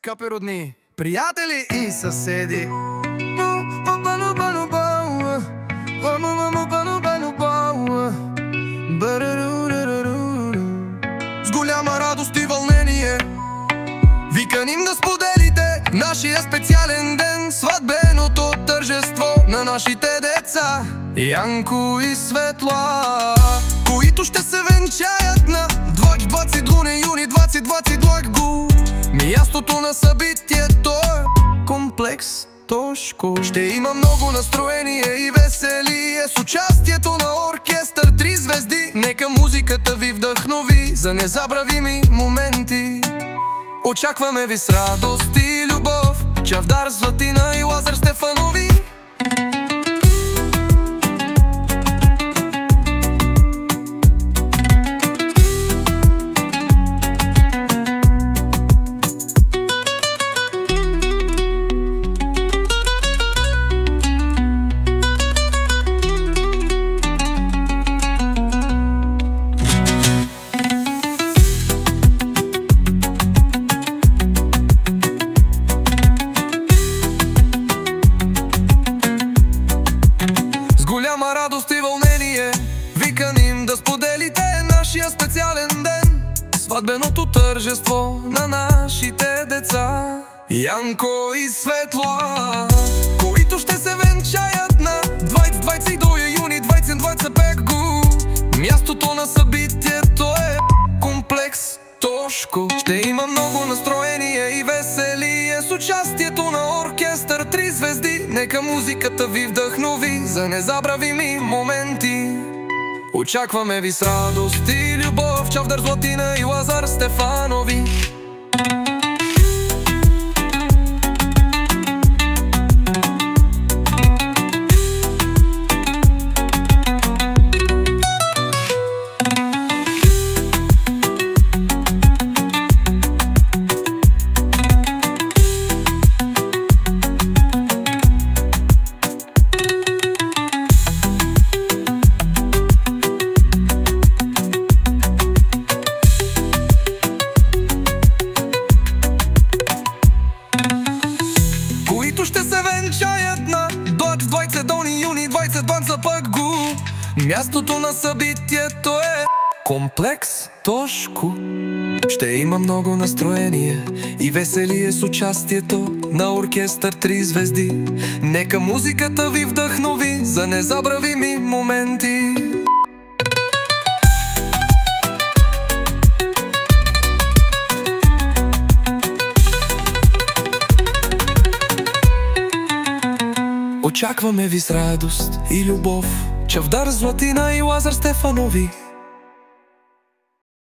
Скъпи родни, приятели и съседи, с голяма радост и вълнение виканим да споделите нашия специален ден, сватбеното тържество на нашите деца Янко и Светла, които ще се венчаят на 22 юни 2022. Мястото на събитието е комплекс Тошко. Ще има много настроение и веселие с участието на оркестър 3 звезди. Нека музиката ви вдъхнови за незабравими моменти. Очакваме ви с радост и любов, Чавдар, Златина и Лазар Стефанови. Голяма радост и вълнение виканим да споделите нашия специален ден, сватбеното тържество на нашите деца Янко и Светла, които ще се венчаят на 22 юни 2025. Мястото на събитието е комплекс Тошко. Ще има много настроение и веселие с участието на оркестър 3 звезди. Нека музиката ви вдъхнови за незабравими моменти. Очакваме ви с радост и любов, Чавдар, Златина и Лазар Стефанови. Ще се венчаят на 22 юни 2025. Мястото на събитието е комплекс Тошко. Ще има много настроение и веселие с участието на оркестър 3 звезди. Нека музиката ви вдъхнови за незабравими моменти. Очакваме ви с радост и любов, Чавдар, Златина и Лазар Стефанови.